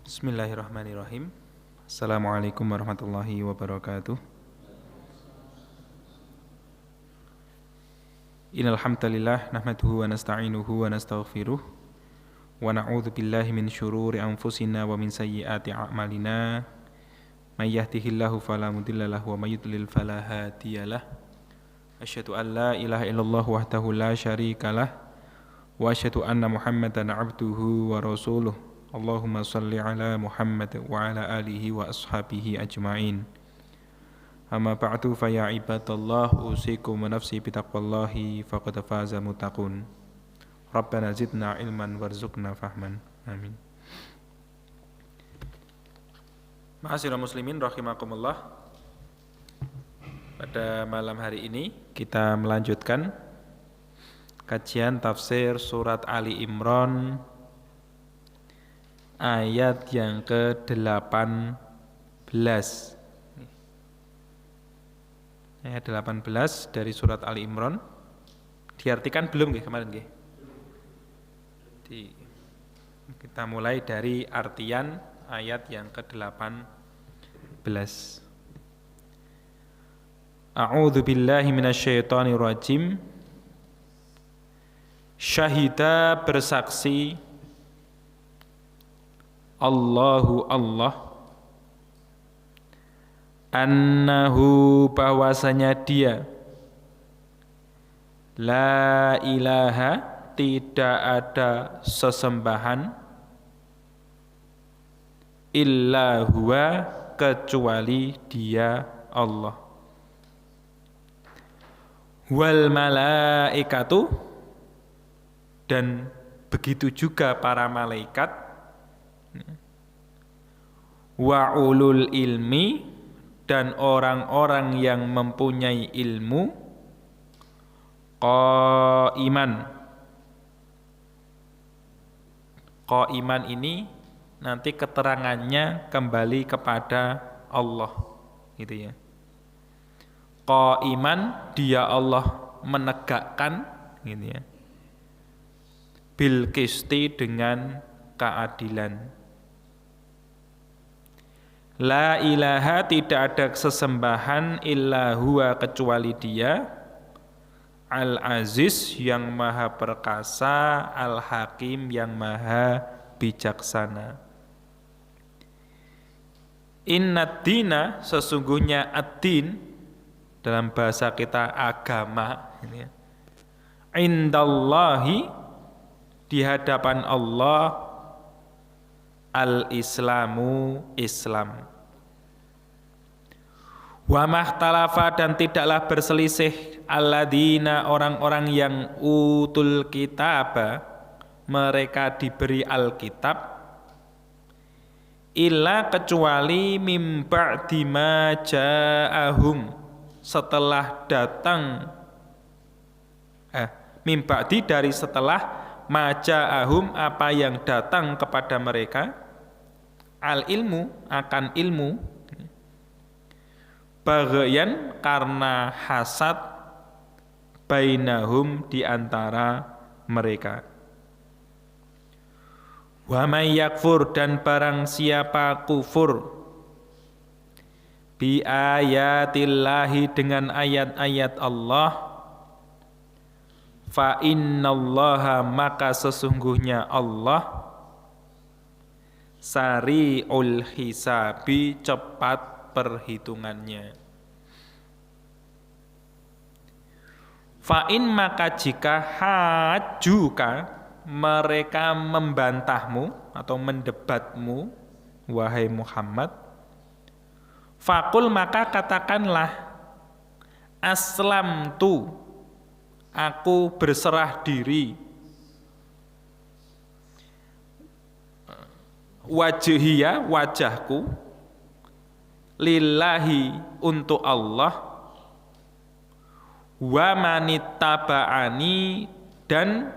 Bismillahirrahmanirrahim. Assalamualaikum warahmatullahi wabarakatuh. Innal hamdalillah nahmaduhu wa nasta'inuhu wa nastaghfiruh wa na'udzu billahi min syururi anfusina wa min sayyiati a'malina. May yahdihillahu fala mudilla lahu wa may yudlil fala hadiyalah. Asyhadu an la ilaha illallah wahdahu la syarikalah wa asyhadu anna Muhammadan 'abduhu wa rasuluh. Allahumma salli ala Muhammad wa ala alihi wa ashabihi ajma'in. Amma ba'du fa ya ibadallah usikum wa nafsi bitaqwallahi faqad faza muttaqun. Rabbana zidna ilman warzuqna fahman. Amin. Ma'asyiral muslimin rahimakumullah. Pada malam hari ini kita melanjutkan kajian tafsir surat Ali Imran ayat yang ke-18. Ayat 18 dari surat Ali Imran. Diartikan belum nggih kemarin nggih? Kita mulai dari artian ayat yang ke-18. A'udzu billahi minasyaitonir rajim. Syahida bersaksi Allahu Allah annahu bahwasanya dia la ilaha tidak ada sesembahan illa huwa kecuali dia Allah wal malaikatu dan begitu juga para malaikat wa ulul ilmi dan orang-orang yang mempunyai ilmu qaiman ini nanti keterangannya kembali kepada Allah gitu ya. Qaiman dia Allah menegakkan gitu ya. Bil qisti dengan keadilan. La ilaha tidak ada sesembahan illa huwa kecuali dia Al-Aziz yang maha perkasa, Al-Hakim yang maha bijaksana. Innad dina sesungguhnya ad-din dalam bahasa kita agama ini ya. Indallahi di hadapan Allah al-islamu Islam. Wa mahtalafa dan tidaklah berselisih alladzina orang-orang yang utul kitab mereka diberi alkitab illa kecuali mim ba'di ma ja'ahum setelah datang mim ba'di dari setelah ma ja'ahum apa yang datang kepada mereka al ilmu akan ilmu baghyan karena hasad bainahum di antara mereka. Wa may yakfur dan barang siapa kufur bi ayatillahi dengan ayat-ayat Allah fa innallaha maka sesungguhnya Allah sari'ul hisabi cepat perhitungannya. Fa'in maka jika hajuka mereka membantahmu atau mendebatmu wahai Muhammad faqul maka katakanlah aslamtu aku berserah diri wajhiya wajahku lillahi untuk Allah wa manittaba'ani dan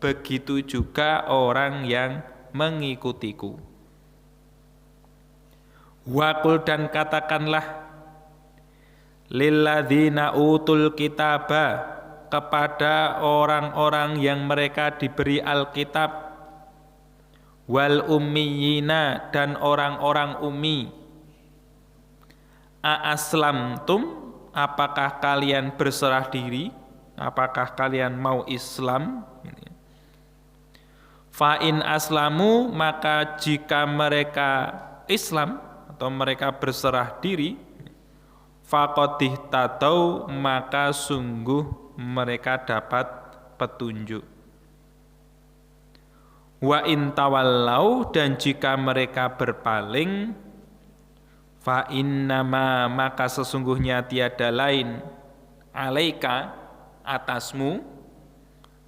begitu juga orang yang mengikutiku. Waqul dan katakanlah lilladzina utul kitaba kepada orang-orang yang mereka diberi alkitab wal ummiyina dan orang-orang ummi. Aslamtum, apakah kalian berserah diri? Apakah kalian mau Islam? Fa in aslamu, maka jika mereka Islam atau mereka berserah diri, faqadih tatau, maka sungguh mereka dapat petunjuk. Wa in tawallau, dan jika mereka berpaling, fa innama, maka sesungguhnya tiada lain, alaika, atasmu,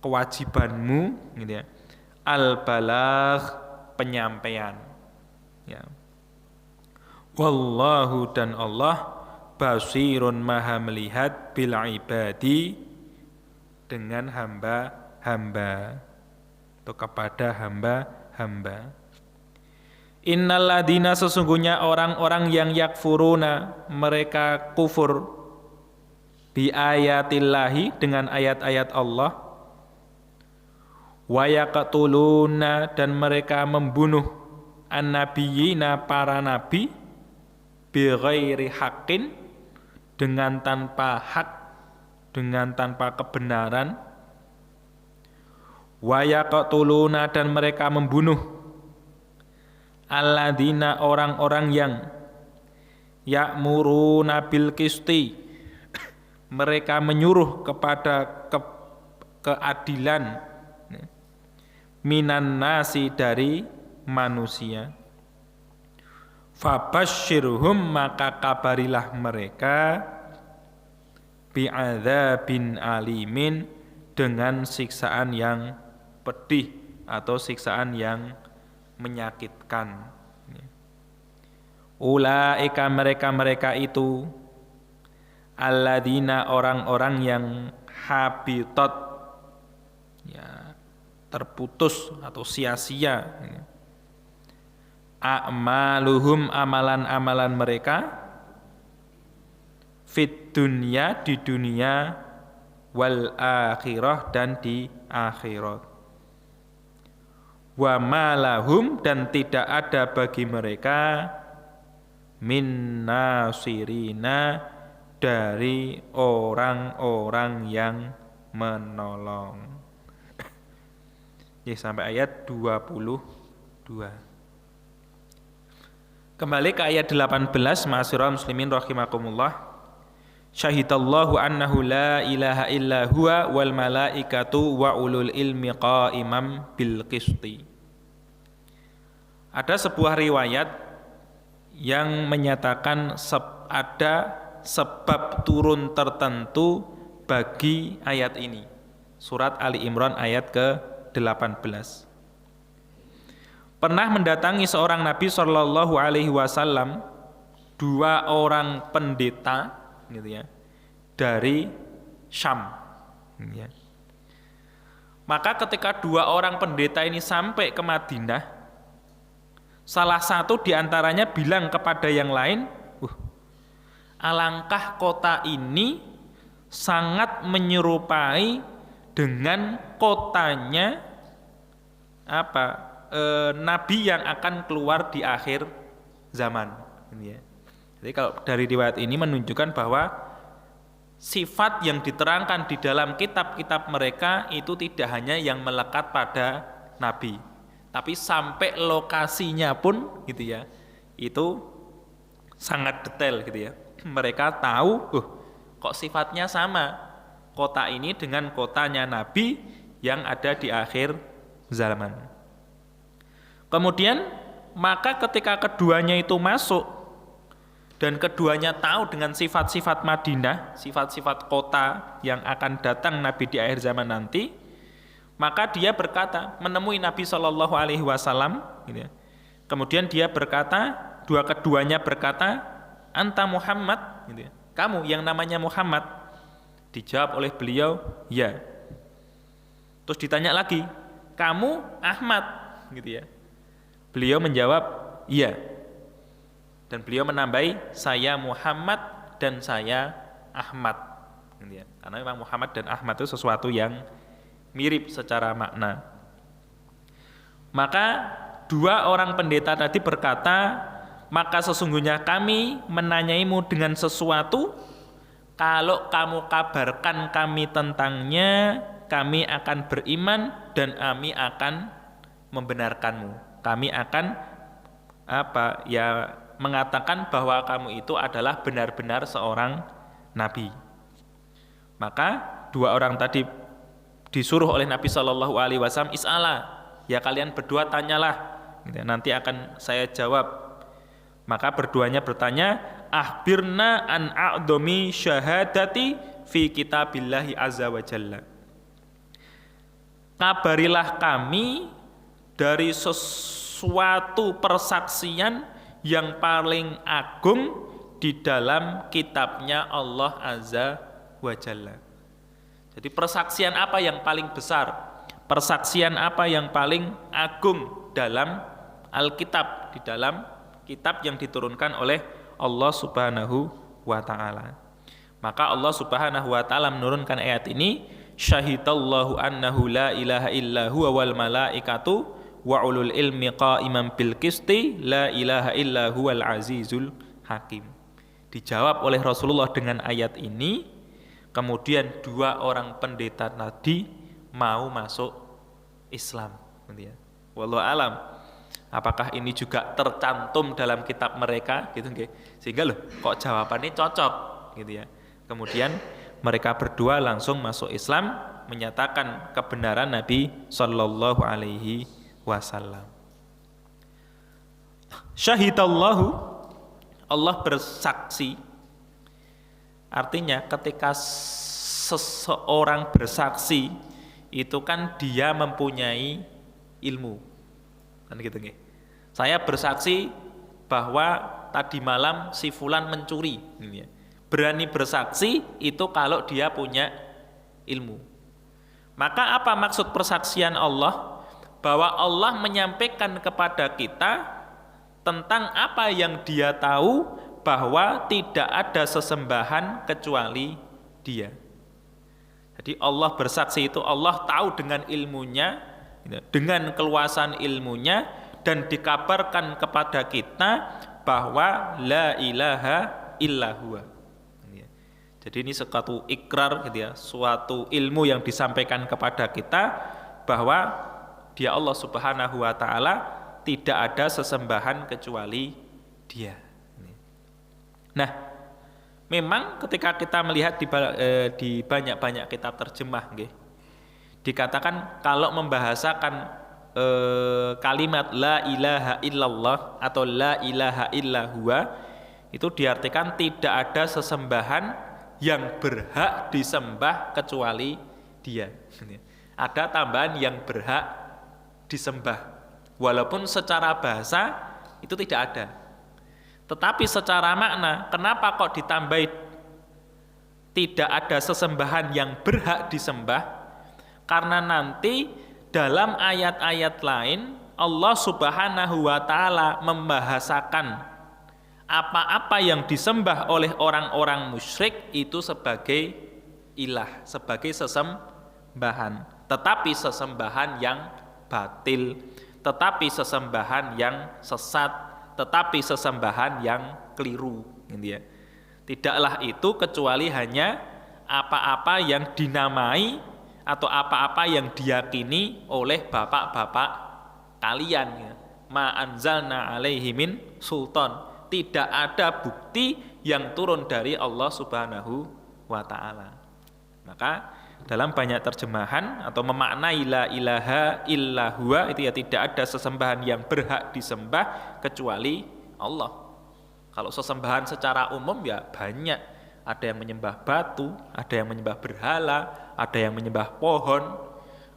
kewajibanmu, gitu ya, al balagh, penyampaian, ya. Wallahu, dan Allah, basirun, maha melihat, bil ibadi, dengan hamba-hamba atau kepada hamba-hamba. Innalladzina, sesungguhnya orang-orang yang yakfuruna, mereka kufur, bi ayatillahi, dengan ayat-ayat Allah, wa yaqtuluna, dan mereka membunuh annabiyina, para nabi, bi ghairi haqqin, dengan tanpa hak, dengan tanpa kebenaran, wa yaqtuluna, dan mereka membunuh alladzina, orang-orang yang ya'muruna bil qisti, mereka menyuruh kepada keadilan, minan nasi, dari manusia. Fabasyirhum, maka kabarilah mereka, bi'adzabin alimin, dengan siksaan yang pedih atau siksaan yang menyakitkan. Ulaika, mereka-mereka itu, alladzina, orang-orang yang habitat, ya, terputus atau sia-sia, a'maluhum, amalan-amalan mereka, fit dunya, di dunia, wal akhirah, dan di akhirat. Wa malahum, dan tidak ada bagi mereka, min nasirina, dari orang-orang yang menolong. Ya, sampai ayat 22. Kembali ke ayat 18, ma'asyiral muslimin rahimakumullah. Syahidallahu annahu la ilaha illa huwa wal malaikatu wa ulul ilmi qa'imam bil qisti. Ada sebuah riwayat yang menyatakan ada sebab turun tertentu bagi ayat ini. Surat Ali Imran ayat ke-18. Pernah mendatangi seorang Nabi Shallallahu Alaihi Wasallam 2 orang pendeta, gitu ya, dari Syam. Ya. Maka ketika 2 orang pendeta ini sampai ke Madinah, salah satu diantaranya bilang kepada yang lain, alangkah kota ini sangat menyerupai dengan kotanya Nabi yang akan keluar di akhir zaman. Jadi kalau dari riwayat ini menunjukkan bahwa sifat yang diterangkan di dalam kitab-kitab mereka itu tidak hanya yang melekat pada Nabi, tapi sampai lokasinya pun, gitu ya, itu sangat detail, gitu ya. Mereka tahu, kok sifatnya sama kota ini dengan kotanya Nabi yang ada di akhir zaman. Kemudian maka ketika keduanya itu masuk dan keduanya tahu dengan sifat-sifat Madinah, sifat-sifat kota yang akan datang Nabi di akhir zaman nanti, maka dia berkata, menemui Nabi Shallallahu Alaihi Wasallam, gitu ya. Kemudian dia berkata, keduanya berkata, anta Muhammad, gitu ya, kamu yang namanya Muhammad. Dijawab oleh beliau, ya. Terus ditanya lagi, kamu Ahmad, gitu ya. Beliau menjawab, iya. Dan beliau menambahi, saya Muhammad dan saya Ahmad, gitu ya. Karena memang Muhammad dan Ahmad itu sesuatu yang mirip secara makna. Maka dua orang pendeta tadi berkata, maka sesungguhnya kami menanyaimu dengan sesuatu, kalau kamu kabarkan kami tentangnya, kami akan beriman dan kami akan membenarkanmu. Kami akan mengatakan bahwa kamu itu adalah benar-benar seorang nabi. Maka dua orang tadi disuruh oleh Nabi Shallallahu Alaihi Wasallam, is'ala, ya kalian berdua tanyalah, nanti akan saya jawab. Maka berduanya bertanya, akhbirna an a'dhami syahadati fi kitabillahi azza wa jalla. Kabarilah kami dari sesuatu persaksian yang paling agung di dalam kitabnya Allah azza wa jalla. Jadi persaksian apa yang paling besar? Persaksian apa yang paling agung dalam Alkitab, di dalam kitab yang diturunkan oleh Allah Subhanahu wa taala. Maka Allah Subhanahu wa taala menurunkan ayat ini, syahidallahu annahu la ilaha illa huwa wal malaikatu wa ulul ilmi qa'iman bil qisti la ilaha illa huwal azizul hakim. Dijawab oleh Rasulullah dengan ayat ini, kemudian dua orang pendeta tadi mau masuk Islam. Wallahu alam. Apakah ini juga tercantum dalam kitab mereka gitu nggih. Sehingga kok jawabannya cocok gitu ya. Kemudian mereka berdua langsung masuk Islam, menyatakan kebenaran Nabi sallallahu alaihi wasallam. Syahidallahu, Allah bersaksi. Artinya ketika seseorang bersaksi itu kan dia mempunyai ilmu. Kan gitu nggih. Saya bersaksi bahwa tadi malam si fulan mencuri, gitu ya. Berani bersaksi itu kalau dia punya ilmu. Maka apa maksud persaksian Allah? Bahwa Allah menyampaikan kepada kita tentang apa yang Dia tahu, bahwa tidak ada sesembahan kecuali Dia. Jadi Allah bersaksi itu Allah tahu dengan ilmunya, dengan keluasan ilmunya, dan dikabarkan kepada kita bahwa la ilaha illa huwa. Jadi ini suatu ikrar gitu ya, suatu ilmu yang disampaikan kepada kita bahwa Dia Allah Subhanahu wa taala tidak ada sesembahan kecuali Dia. Nah, memang ketika kita melihat di banyak-banyak kitab terjemah nggih, dikatakan kalau membahasakan kalimat la ilaha illallah atau la ilaha illa huwa, itu diartikan tidak ada sesembahan yang berhak disembah kecuali Dia. Ada tambahan yang berhak disembah, walaupun secara bahasa itu tidak ada. Tetapi secara makna, kenapa kok ditambahi tidak ada sesembahan yang berhak disembah? Karena nanti dalam ayat-ayat lain Allah Subhanahu wa taala membahasakan apa-apa yang disembah oleh orang-orang musyrik itu sebagai ilah, sebagai sesembahan. Tetapi sesembahan yang batil, tetapi sesembahan yang sesat, tetapi sesembahan yang keliru, gitu ya. Tidaklah itu kecuali hanya apa-apa yang dinamai atau apa-apa yang diyakini oleh bapak-bapak kalian, ya. Ma anzalna alaihi min sultan. Tidak ada bukti yang turun dari Allah Subhanahu wa ta'ala. Maka dalam banyak terjemahan atau memaknai la ilaha illa huwa itu ya tidak ada sesembahan yang berhak disembah kecuali Allah. Kalau sesembahan secara umum ya banyak. Ada yang menyembah batu, ada yang menyembah berhala, ada yang menyembah pohon.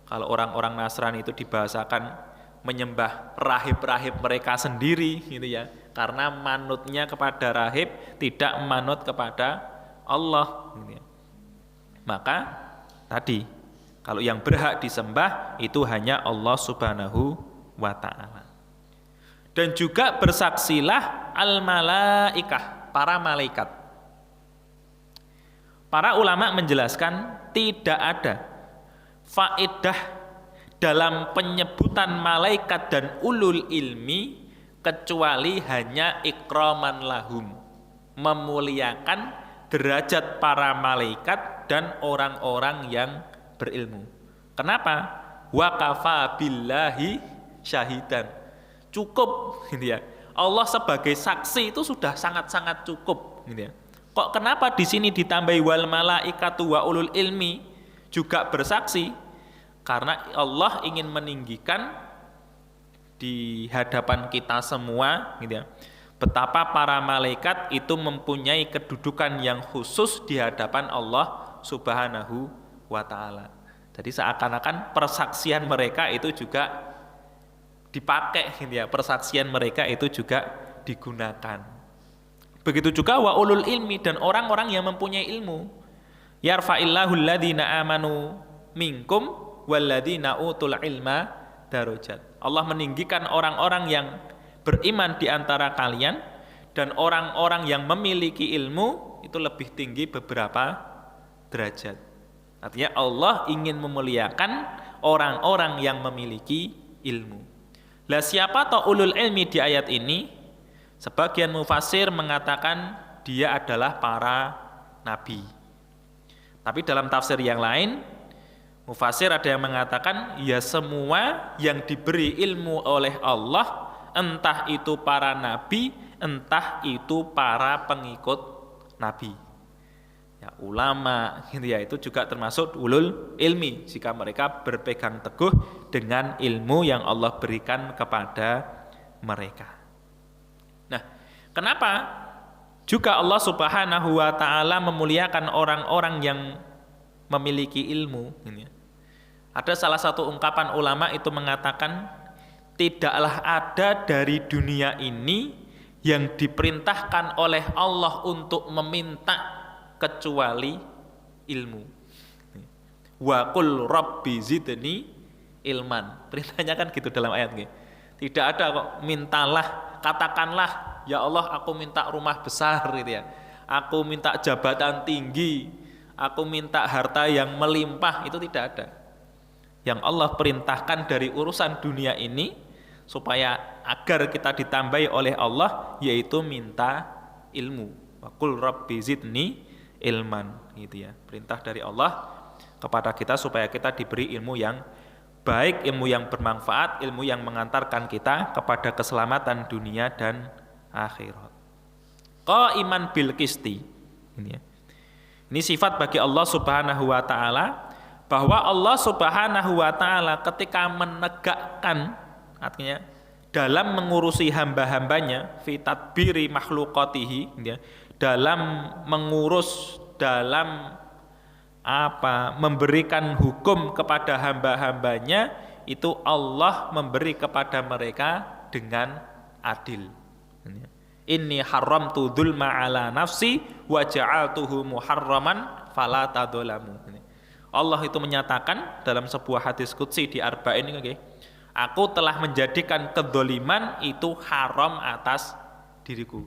Kalau orang-orang Nasrani itu dibahasakan menyembah rahib-rahib mereka sendiri gitu ya. Karena manutnya kepada rahib, tidak manut kepada Allah gitu ya. Maka tadi kalau yang berhak disembah itu hanya Allah Subhanahu wa ta'ala. Dan juga bersaksilah al-malaikah, para malaikat. Para ulama menjelaskan tidak ada faedah dalam penyebutan malaikat dan ulul ilmi kecuali hanya ikraman lahum, memuliakan derajat para malaikat dan orang-orang yang berilmu. Kenapa? Wa kafa billahi syahidan. Cukup gitu ya. Allah sebagai saksi itu sudah sangat-sangat cukup gitu ya. Kok kenapa di sini ditambahi wal malaikatu wa ulul ilmi juga bersaksi? Karena Allah ingin meninggikan di hadapan kita semua gitu ya, betapa para malaikat itu mempunyai kedudukan yang khusus di hadapan Allah Subhanahu wa ta'ala. Jadi seakan-akan persaksian mereka itu juga dipakai gitu ya, persaksian mereka itu juga digunakan. Begitu juga wa ulul ilmi, dan orang-orang yang mempunyai ilmu. Yarfa'illahu alladhina amanu minkum walladzina utul ilma darajat. Allah meninggikan orang-orang yang beriman di antara kalian, dan orang-orang yang memiliki ilmu itu lebih tinggi beberapa derajat. Artinya Allah ingin memuliakan orang-orang yang memiliki ilmu. Lah siapa toh ulul ilmi di ayat ini? Sebagian mufassir mengatakan dia adalah para nabi. Tapi dalam tafsir yang lain, mufassir ada yang mengatakan ya semua yang diberi ilmu oleh Allah, entah itu para nabi, entah itu para pengikut nabi. Ya, ulama gitu ya, itu juga termasuk ulul ilmi jika mereka berpegang teguh dengan ilmu yang Allah berikan kepada mereka. Nah, kenapa juga Allah Subhanahu wa ta'ala memuliakan orang-orang yang memiliki ilmu gitu ya. Ada salah satu ungkapan ulama itu mengatakan, tidaklah ada dari dunia ini yang diperintahkan oleh Allah untuk meminta kecuali ilmu. Wa qul rabbi zidni ilman. Perintahnya kan gitu dalam ayat ini. Tidak ada kok mintalah, katakanlah ya Allah aku minta rumah besar gitu ya. Aku minta jabatan tinggi, aku minta harta yang melimpah, itu tidak ada. Yang Allah perintahkan dari urusan dunia ini supaya agar kita ditambahi oleh Allah, yaitu minta ilmu. Wa qul rabbi zidni ilman gitu ya. Perintah dari Allah kepada kita supaya kita diberi ilmu yang baik, ilmu yang bermanfaat, ilmu yang mengantarkan kita kepada keselamatan dunia dan akhirat. Qaiman bil qisti. Ini ya. Ini sifat bagi Allah Subhanahu wa taala, bahwa Allah Subhanahu wa taala ketika menegakkan, artinya dalam mengurusi hamba-hambanya, fi tadbiri makhluqatihi gitu ya, dalam mengurus, dalam memberikan hukum kepada hamba-hambanya, itu Allah memberi kepada mereka dengan adil. Inni haramtu dzulma ala nafsi wa ja'altuhu muharraman fala tadzalamu. Allah itu menyatakan dalam sebuah hadis qudsi di Arba'in ini, aku telah menjadikan kedzaliman itu haram atas diriku.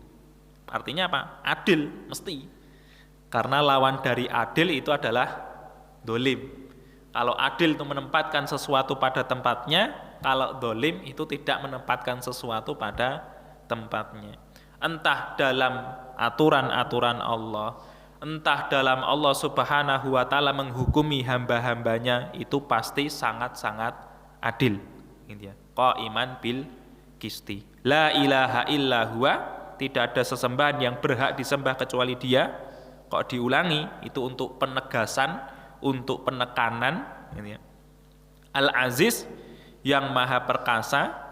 Artinya apa? Adil, mesti. Karena lawan dari adil itu adalah dolim. Kalau adil itu menempatkan sesuatu pada tempatnya, kalau dolim itu tidak menempatkan sesuatu pada tempatnya. Entah dalam aturan-aturan Allah, entah dalam Allah Subhanahu wa ta'ala menghukumi hamba-hambanya, itu pasti sangat-sangat adil. Qaiman bil qisti. La ilaha illa huwa, tidak ada sesembahan yang berhak disembah kecuali Dia. Kok diulangi? Itu untuk penegasan, untuk penekanan. Al-Aziz, yang maha perkasa.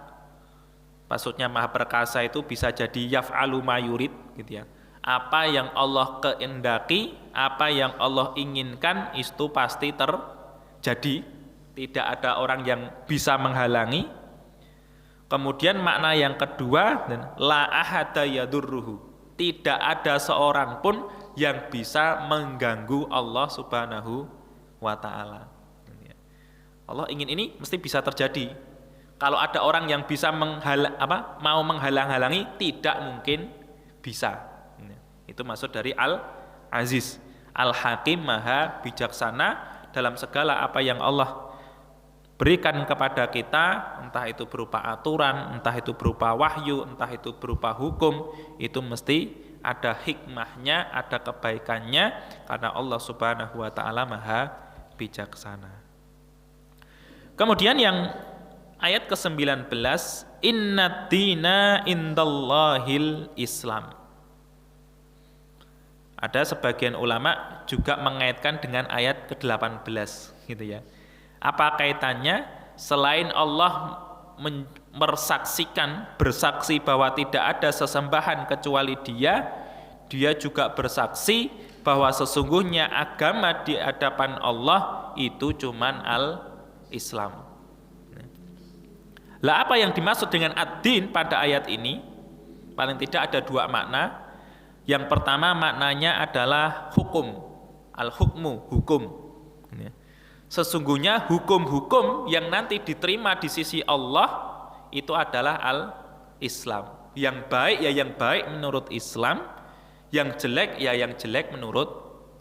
Maksudnya maha perkasa itu bisa jadi yaf'alu ma yurid gitu ya. Apa yang Allah kehendaki, apa yang Allah inginkan, itu pasti terjadi. Tidak ada orang yang bisa menghalangi. Kemudian makna yang kedua, la ahada yadurruhu, tidak ada seorang pun yang bisa mengganggu Allah Subhanahu wa ta'ala. Allah ingin ini mesti bisa terjadi. Kalau ada orang yang bisa mau menghalang-halangi, tidak mungkin bisa. Itu maksud dari Al-Aziz. Al-Hakim, maha bijaksana dalam segala apa yang Allah berikan kepada kita, entah itu berupa aturan, entah itu berupa wahyu, entah itu berupa hukum, itu mesti ada hikmahnya, ada kebaikannya, karena Allah Subhanahu wa taala Maha bijaksana. Kemudian yang ayat ke-19, Inna dina indallahil Islam. Ada sebagian ulama juga mengaitkan dengan ayat ke-18 gitu ya. Apa kaitannya? Selain Allah bersaksi bahwa tidak ada sesembahan kecuali Dia juga bersaksi bahwa sesungguhnya agama di hadapan Allah itu cuman al-Islam. Lah apa yang dimaksud dengan ad-din pada ayat ini? Paling tidak ada dua makna. Yang pertama maknanya adalah hukum, al-hukmu, hukum. Sesungguhnya hukum-hukum yang nanti diterima di sisi Allah itu adalah al-Islam. Yang baik ya yang baik menurut Islam, yang jelek ya yang jelek menurut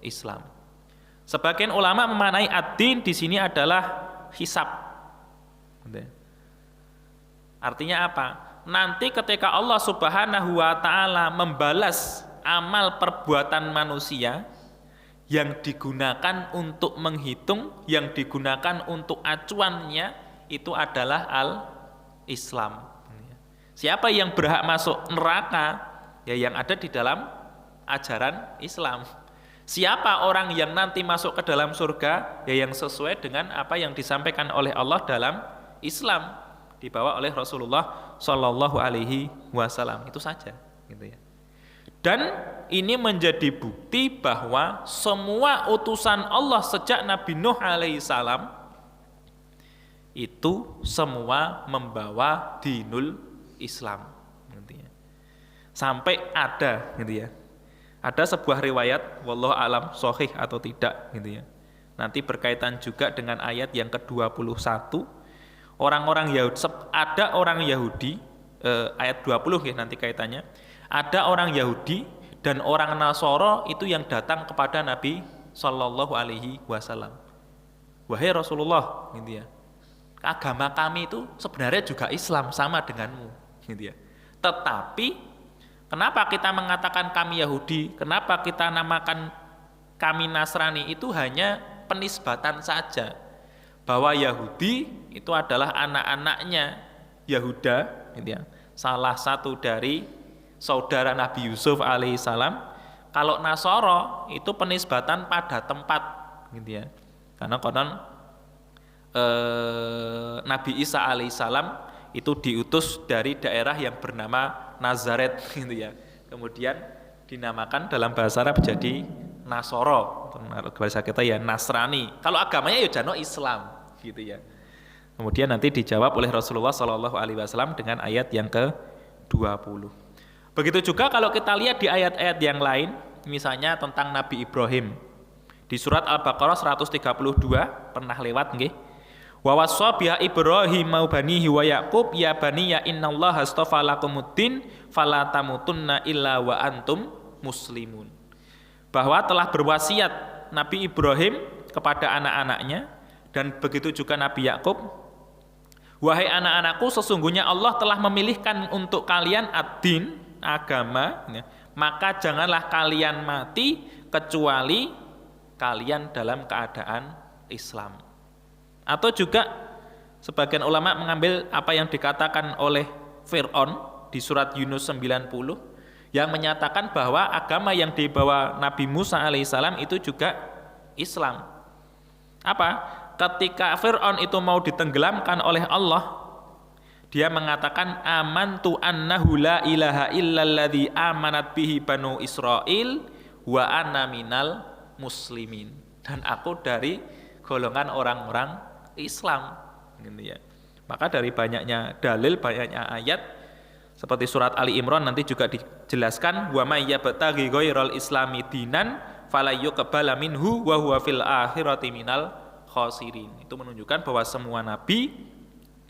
Islam. Sebagian ulama memaknai ad-din di sini adalah hisab. Artinya apa? Nanti ketika Allah Subhanahu wa taala membalas amal perbuatan manusia yang digunakan untuk menghitung, yang digunakan untuk acuannya itu adalah al-Islam. Siapa yang berhak masuk neraka? Ya yang ada di dalam ajaran Islam. Siapa orang yang nanti masuk ke dalam surga? Ya yang sesuai dengan apa yang disampaikan oleh Allah dalam Islam, dibawa oleh Rasulullah Shallallahu Alaihi Wasallam. Itu saja, gitu ya. Dan ini menjadi bukti bahwa semua utusan Allah sejak Nabi Nuh alaihissalam itu semua membawa dinul Islam, gitu ya. Sampai ada, gitu ya. Ada sebuah riwayat, wallahu alam sahih atau tidak, gitu ya. Nanti berkaitan juga dengan ayat yang ke-21. Orang-orang Yahudi, ada orang Yahudi, ayat 20 ya nanti kaitannya. Ada orang Yahudi dan orang Nasoro itu yang datang kepada Nabi Shallallahu Alaihi Wasallam. Wahai Rasulullah, gitu ya. Agama kami itu sebenarnya juga Islam sama denganmu, gitu ya. Tetapi kenapa kita mengatakan kami Yahudi? Kenapa kita namakan kami Nasrani? Itu hanya penisbatan saja. Bahwa Yahudi itu adalah anak-anaknya Yahuda, gitu ya. Salah satu dari saudara Nabi Yusuf alaihissalam. Kalau Nasoro itu penisbatan pada tempat, gitu ya. Karena konon Nabi Isa alaihissalam itu diutus dari daerah yang bernama Nazaret, gitu ya. Kemudian dinamakan dalam bahasa Arab jadi Nasoro, bahasa kita ya Nasrani. Kalau agamanya ya jano Islam, gitu ya. Kemudian nanti dijawab oleh Rasulullah Shallallahu Alaihi Wasallam dengan ayat yang ke-20. Begitu juga kalau kita lihat di ayat-ayat yang lain, misalnya tentang Nabi Ibrahim. Di surat Al-Baqarah 132 pernah lewat nggih. Wa wassa biha Ibrahim wa banihi wa Yaqub ya baniya innallaha astafa lakumuddin fala tamutunna illa wa antum muslimun. Bahwa telah berwasiat Nabi Ibrahim kepada anak-anaknya dan begitu juga Nabi Yaqub. Wahai anak-anakku, sesungguhnya Allah telah memilihkan untuk kalian ad-din, agama, ya, maka janganlah kalian mati kecuali kalian dalam keadaan Islam. Atau juga sebagian ulama mengambil apa yang dikatakan oleh Fir'aun di surat Yunus 90 yang menyatakan bahwa agama yang dibawa Nabi Musa alaihissalam itu juga Islam. Apa? Ketika Fir'aun itu mau ditenggelamkan oleh Allah, dia mengatakan amantu annahu la ilaha illalladzi amanat bihi banu Israil wa ana minal muslimin. Dan aku dari golongan orang-orang Islam, gitu ya. Maka dari banyaknya dalil, banyaknya ayat seperti surat Ali Imran nanti juga dijelaskan wa may yabtaghi ghairal islami dinan falayuqbala minhu wa huwa fil akhirati minal khasirin. Itu menunjukkan bahwa semua nabi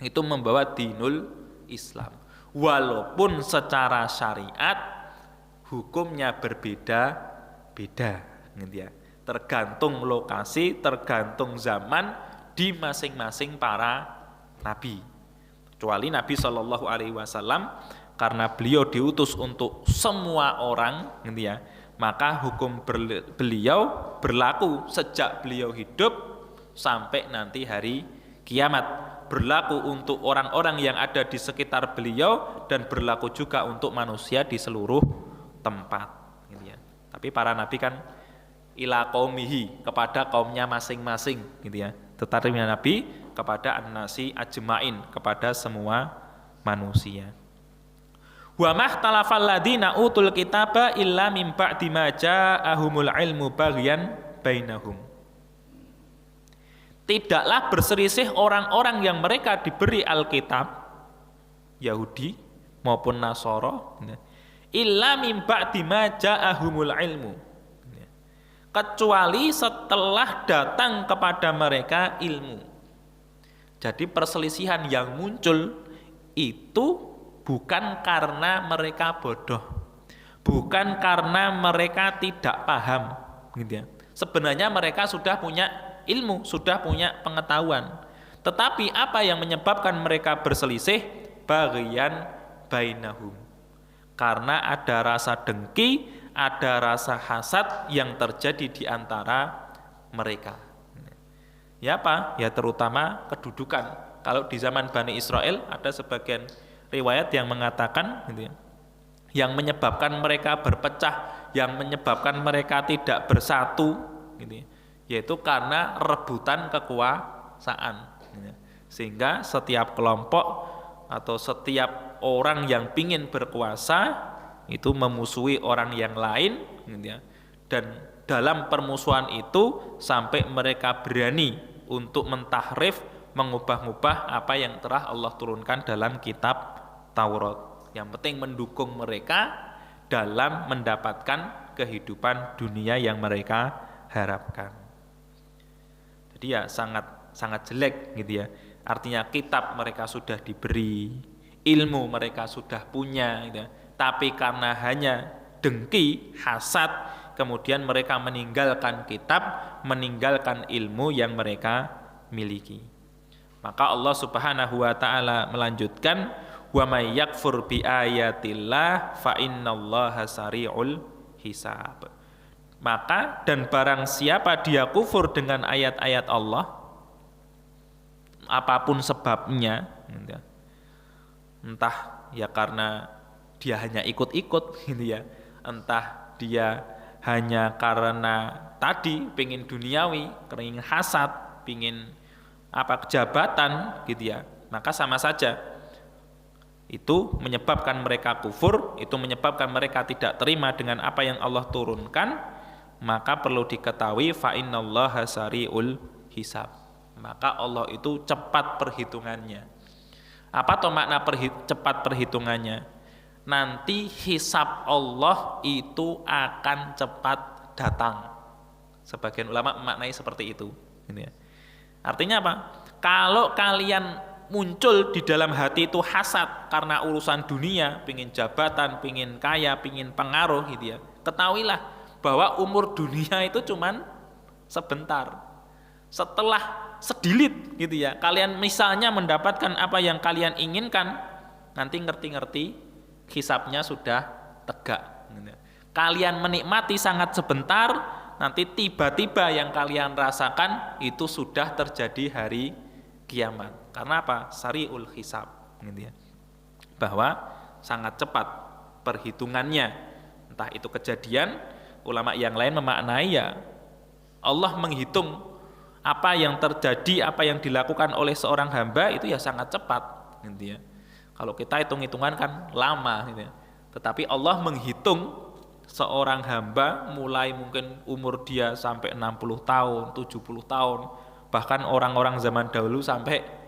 itu membawa dinul Islam. Walaupun secara syariat hukumnya berbeda-beda, gitu ya. Tergantung lokasi, tergantung zaman di masing-masing para nabi. Kecuali Nabi Shallallahu Alaihi Wasallam, karena beliau diutus untuk semua orang, gitu ya, maka hukum beliau berlaku sejak beliau hidup sampai nanti hari kiamat. Berlaku untuk orang-orang yang ada di sekitar beliau dan berlaku juga untuk manusia di seluruh tempat, gitu ya. Tapi para nabi kan ila qaumihi, kepada kaumnya masing-masing, gitu ya. Tetapi nabi kepada an-nasi ajmain, kepada semua manusia. Wa mahtalafal ladina utul kitaba illa mim ba'di ma ja'ahumul ilmu baghyan bainahum. Tidaklah berselisih orang-orang yang mereka diberi Alkitab, Yahudi maupun Nasara, illa mim ba'di ma ja'ahumul ilmu, kecuali setelah datang kepada mereka ilmu. Jadi perselisihan yang muncul itu bukan karena mereka bodoh, bukan karena mereka tidak paham, gitu ya. Sebenarnya mereka sudah punya ilmu, sudah punya pengetahuan. Tetapi apa yang menyebabkan mereka berselisih? Baghyan bainahum. Karena ada rasa dengki, ada rasa hasad yang terjadi di antara mereka. Ya apa? Ya terutama kedudukan. Kalau di zaman Bani Israel ada sebagian riwayat yang mengatakan, gitu ya, yang menyebabkan mereka berpecah, yang menyebabkan mereka tidak bersatu, gitu ya, yaitu karena rebutan kekuasaan. Sehingga setiap kelompok atau setiap orang yang ingin berkuasa itu memusuhi orang yang lain, dan dalam permusuhan itu sampai mereka berani untuk mentahrif, mengubah-ubah apa yang telah Allah turunkan dalam kitab Taurat. Yang penting mendukung mereka dalam mendapatkan kehidupan dunia yang mereka harapkan. Dia sangat jelek, gitu ya. Artinya kitab mereka sudah diberi, ilmu mereka sudah punya, gitu ya. Tapi karena hanya dengki, hasad, kemudian mereka meninggalkan kitab, meninggalkan ilmu yang mereka miliki. Maka Allah Subhanahu wa taala melanjutkan, wa may yakfur bi ayatillah fa innallaha sari'ul hisab. Maka dan barang siapa dia kufur dengan ayat-ayat Allah, apapun sebabnya, entah ya karena dia hanya ikut-ikut, gitu ya, entah dia hanya karena tadi pengen duniawi, pengen hasad, pengen jabatan, gitu ya, maka sama saja itu menyebabkan mereka kufur, itu menyebabkan mereka tidak terima dengan apa yang Allah turunkan. Maka perlu diketahui fa innallaha sari'ul hisab. Maka Allah itu cepat perhitungannya. Apa tuh makna cepat perhitungannya? Nanti hisab Allah itu akan cepat datang. Sebagian ulama memaknai seperti itu. Artinya apa? Kalau kalian muncul di dalam hati itu hasad karena urusan dunia, pingin jabatan, pingin kaya, pingin pengaruh, gitu ya, ketahuilah bahwa umur dunia itu cuman sebentar. Setelah sedilit, gitu ya, kalian misalnya mendapatkan apa yang kalian inginkan, nanti ngerti-ngerti hisabnya sudah tegak. Kalian menikmati sangat sebentar, nanti tiba-tiba yang kalian rasakan itu sudah terjadi hari kiamat. Karena apa? Sari'ul hisab, gitu ya. Bahwa sangat cepat perhitungannya. Entah itu kejadian, ulama yang lain memaknai ya Allah menghitung apa yang terjadi, apa yang dilakukan oleh seorang hamba itu ya sangat cepat, gitu ya. Kalau kita hitung-hitungan kan lama, gitu ya. Tetapi Allah menghitung seorang hamba mulai mungkin umur dia sampai 60 tahun, 70 tahun, bahkan orang-orang zaman dahulu sampai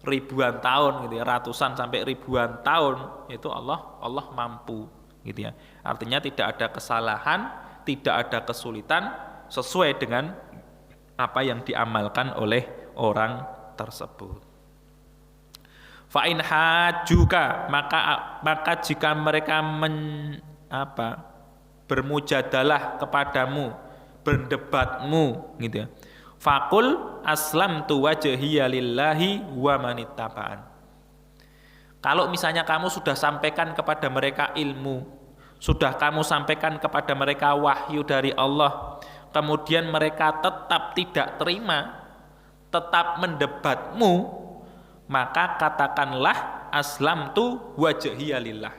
ribuan tahun, gitu ya, ratusan sampai ribuan tahun, itu Allah mampu, gitu ya. Artinya tidak ada kesalahan, tidak ada kesulitan, sesuai dengan apa yang diamalkan oleh orang tersebut. Fa in hajuka, maka jika mereka bermujadalah kepadamu, berdebatmu, gitu ya, Faqul aslamtu wajhiya lillahi wa manittaba'an. Kalau misalnya kamu sudah sampaikan kepada mereka ilmu, sudah kamu sampaikan kepada mereka wahyu dari Allah, kemudian mereka tetap tidak terima, tetap mendebatmu, maka katakanlah aslamtu wajhiya lillah.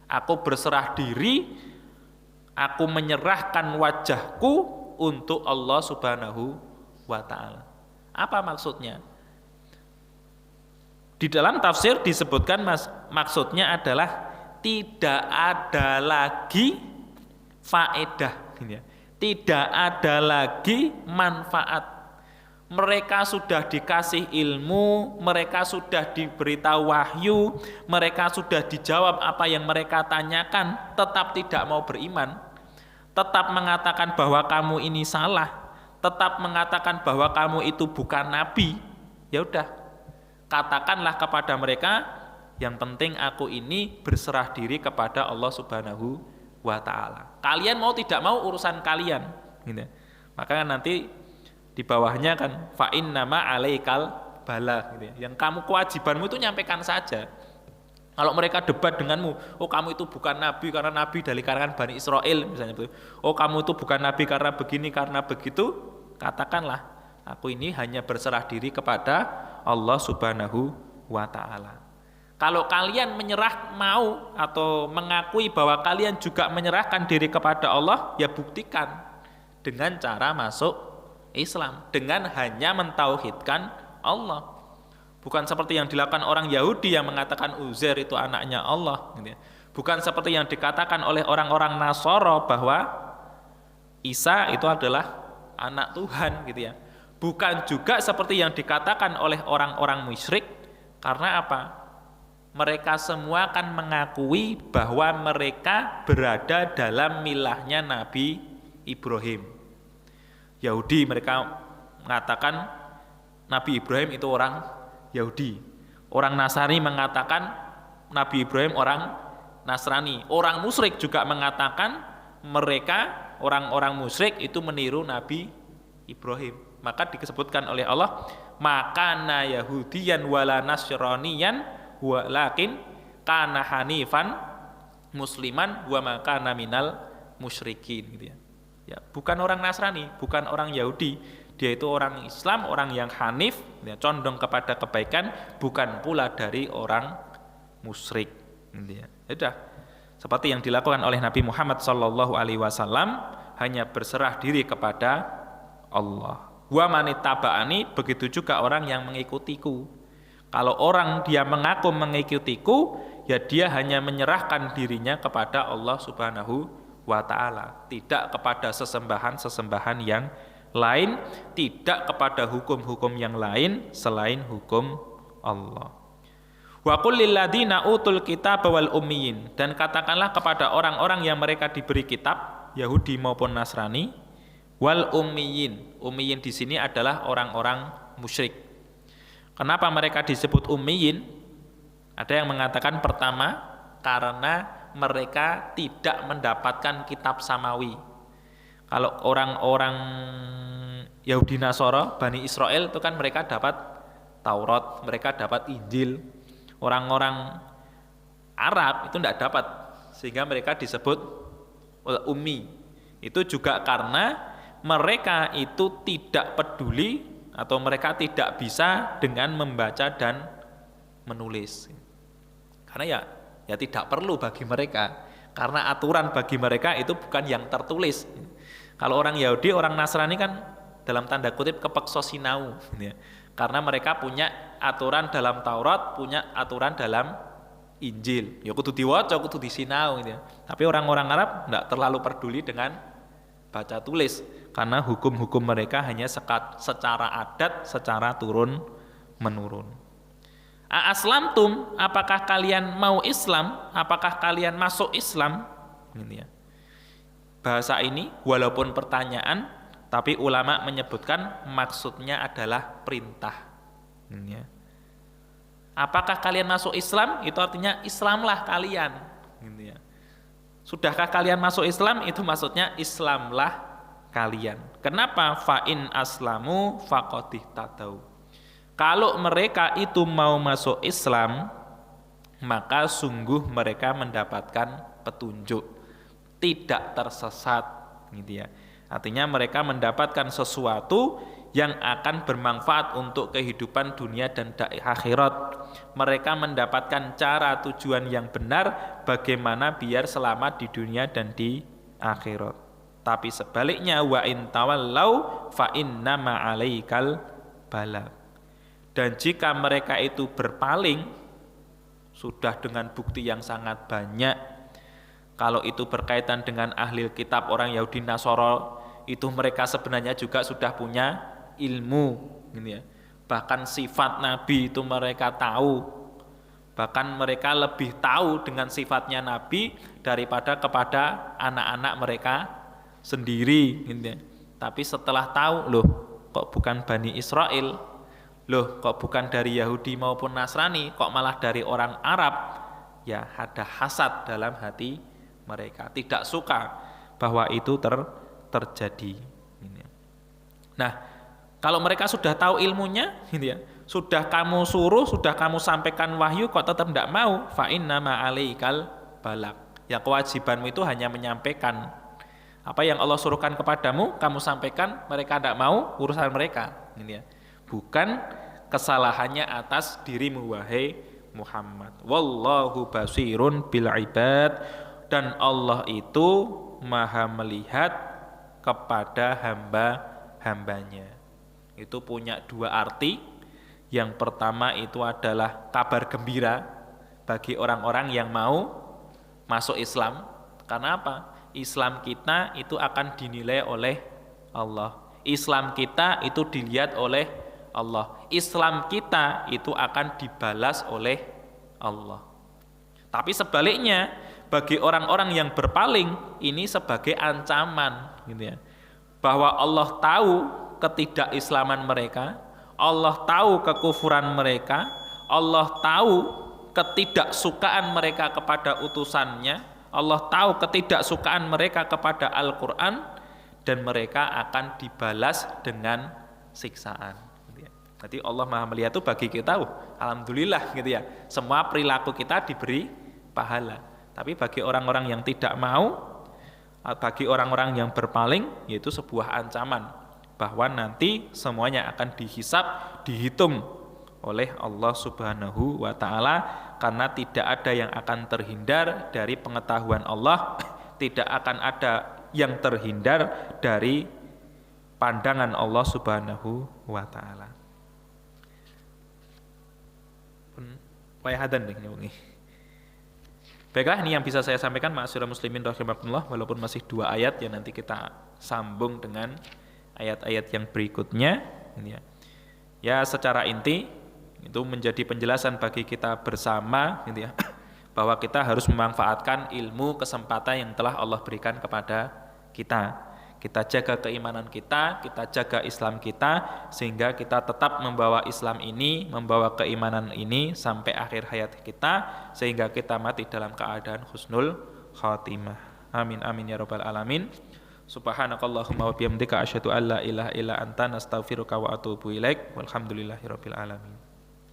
Aku berserah diri, aku menyerahkan wajahku untuk Allah Subhanahu wa ta'ala. Apa maksudnya? Di dalam tafsir disebutkan maksudnya adalah tidak ada lagi faedah, tidak ada lagi manfaat. Mereka sudah dikasih ilmu, mereka sudah diberitahu wahyu, mereka sudah dijawab apa yang mereka tanyakan, tetap tidak mau beriman, tetap mengatakan bahwa kamu ini salah, tetap mengatakan bahwa kamu itu bukan nabi. Ya udah, katakanlah kepada mereka, yang penting aku ini berserah diri kepada Allah Subhanahu wa ta'ala. Kalian mau tidak mau urusan kalian, gitu. Maka nanti di bawahnya kan fa innama alaikal balagh, gitu ya. Yang kamu kewajibanmu itu nyampaikan saja. Kalau mereka debat denganmu, oh kamu itu bukan nabi karena nabi dari kalangan Bani Israel misalnya begitu. Oh kamu itu bukan nabi karena begini karena begitu, katakanlah aku ini hanya berserah diri kepada Allah Subhanahu wa ta'ala. Kalau kalian mau atau mengakui bahwa kalian juga menyerahkan diri kepada Allah, ya buktikan dengan cara masuk Islam, dengan hanya mentauhidkan Allah. Bukan seperti yang dilakukan orang Yahudi yang mengatakan Uzair itu anaknya Allah, gitu ya. Bukan seperti yang dikatakan oleh orang-orang Nasara bahwa Isa itu adalah anak Tuhan, gitu ya. Bukan juga seperti yang dikatakan oleh orang-orang musyrik. Karena apa? Mereka semua kan mengakui bahwa mereka berada dalam milahnya Nabi Ibrahim. Yahudi mereka mengatakan Nabi Ibrahim itu orang Yahudi. Orang Nasrani mengatakan Nabi Ibrahim orang Nasrani. Orang musyrik juga mengatakan mereka orang-orang musyrik itu meniru Nabi Ibrahim. Maka disebutkan oleh Allah, makana Yahudiyan wala Nasraniyan walakin kana hanifan musliman wa makana minal musyrikin, gitu ya. Ya, bukan orang Nasrani, bukan orang Yahudi. Dia itu orang Islam, orang yang hanif, ya, condong kepada kebaikan, bukan pula dari orang musyrik. Ya, sudah. Seperti yang dilakukan oleh Nabi Muhammad SAW, hanya berserah diri kepada Allah. Wa manittaba'ani, begitu juga orang yang mengikutiku. Kalau orang dia mengaku mengikutiku, ya dia hanya menyerahkan dirinya kepada Allah Subhanahu wa ta'ala, tidak kepada sesembahan-sesembahan yang lain, tidak kepada hukum-hukum yang lain selain hukum Allah. Wa qul lil ladzina utul kitaba wal ummiyin, dan katakanlah kepada orang-orang yang mereka diberi kitab, Yahudi maupun Nasrani, wal ummiyin. Ummiyin di sini adalah orang-orang musyrik. Kenapa mereka disebut ummiyin? Ada yang mengatakan pertama karena mereka tidak mendapatkan kitab samawi. Kalau orang-orang Yahudi Nasara, Bani Israel itu kan mereka dapat Taurat, mereka dapat Injil. Orang-orang Arab itu tidak dapat, sehingga mereka disebut ummi. Itu juga karena mereka itu tidak peduli atau mereka tidak bisa dengan membaca dan menulis. Karena ya tidak perlu bagi mereka, karena aturan bagi mereka itu bukan yang tertulis. Kalau orang Yahudi, orang Nasrani kan dalam tanda kutip kepeksa sinau, ya. Karena mereka punya aturan dalam Taurat, punya aturan dalam Injil. Ya kudu diwaca, kudu disinau, gitu ya. Tapi orang-orang Arab tidak terlalu peduli dengan baca tulis, karena hukum-hukum mereka hanya secara adat, secara turun menurun. Aslamtum, apakah kalian mau Islam? Apakah kalian masuk Islam? Gitu ya. Bahasa ini walaupun pertanyaan, tapi ulama menyebutkan maksudnya adalah perintah. Gitu ya. Apakah kalian masuk Islam? Itu artinya Islamlah kalian. Gitu ya. Sudahkah kalian masuk Islam? Itu maksudnya Islamlah kalian. Kenapa? Fa in aslamu faqad ihtadau. Kalau mereka itu mau masuk Islam, maka sungguh mereka mendapatkan petunjuk, tidak tersesat, gitu ya. Artinya mereka mendapatkan sesuatu yang akan bermanfaat untuk kehidupan dunia dan akhirat. Mereka mendapatkan cara tujuan yang benar bagaimana biar selamat di dunia dan di akhirat. Tapi sebaliknya wa in tawallau fa innama 'alaikal balagh. Dan jika mereka itu berpaling sudah dengan bukti yang sangat banyak, kalau itu berkaitan dengan ahli kitab orang Yahudi Nasoro, itu mereka sebenarnya juga sudah punya ilmu, gitu ya. Bahkan sifat Nabi itu mereka tahu. Bahkan mereka lebih tahu dengan sifatnya Nabi daripada kepada anak-anak mereka sendiri, gitu ya. Tapi setelah tahu, loh kok bukan Bani Israel, loh kok bukan dari Yahudi maupun Nasrani, kok malah dari orang Arab, ya ada hasad dalam hati mereka, tidak suka bahwa itu terjadi. Nah, kalau mereka sudah tahu ilmunya, gitu ya, sudah kamu suruh, sudah kamu sampaikan wahyu, kok tetap tidak mau, fa innama 'alaikal balagh. Ya kewajibanmu itu hanya menyampaikan. Apa yang Allah suruhkan kepadamu, kamu sampaikan, mereka tidak mau, urusan mereka. Gitu ya. Bukan kesalahannya atas dirimu, wahai Muhammad. Wallahu basirun bil ibad. Dan Allah itu maha melihat kepada hamba-hambanya. Itu punya dua arti. Yang pertama itu adalah kabar gembira bagi orang-orang yang mau masuk Islam. Karena apa? Islam kita itu akan dinilai oleh Allah. Islam kita itu dilihat oleh Allah. Islam kita itu akan dibalas oleh Allah. Tapi sebaliknya, bagi orang-orang yang berpaling, ini sebagai ancaman, gitu ya. Bahwa Allah tahu ketidakislaman mereka, Allah tahu kekufuran mereka, Allah tahu ketidaksukaan mereka kepada utusannya, Allah tahu ketidaksukaan mereka kepada Al-Quran, dan mereka akan dibalas dengan siksaan. Jadi Allah maha melihat itu bagi kita, alhamdulillah, gitu ya. Semua perilaku kita diberi pahala. Tapi bagi orang-orang yang tidak mau, bagi orang-orang yang berpaling, yaitu sebuah ancaman bahwa nanti semuanya akan dihisab, dihitung oleh Allah Subhanahu wa Ta'ala, karena tidak ada yang akan terhindar dari pengetahuan Allah, tidak akan ada yang terhindar dari pandangan Allah Subhanahu wa Ta'ala. Baiklah, ini yang bisa saya sampaikan, ma'asyiral muslimin rahimakumullah, walaupun masih 2 ayat yang nanti kita sambung dengan ayat-ayat yang berikutnya. Ya, secara inti itu menjadi penjelasan bagi kita bersama, gitu ya, bahwa kita harus memanfaatkan ilmu kesempatan yang telah Allah berikan kepada kita. Kita jaga keimanan kita jaga Islam kita, sehingga kita tetap membawa Islam ini, membawa keimanan ini sampai akhir hayat kita, sehingga kita mati dalam keadaan husnul khatimah. Amin amin ya rabbal alamin. Subhanakallahumma wa bihamdika asyhadu an la ilaha illa anta nastaghfiruka wa atubu ilaik. Walhamdulillahirabbil alamin.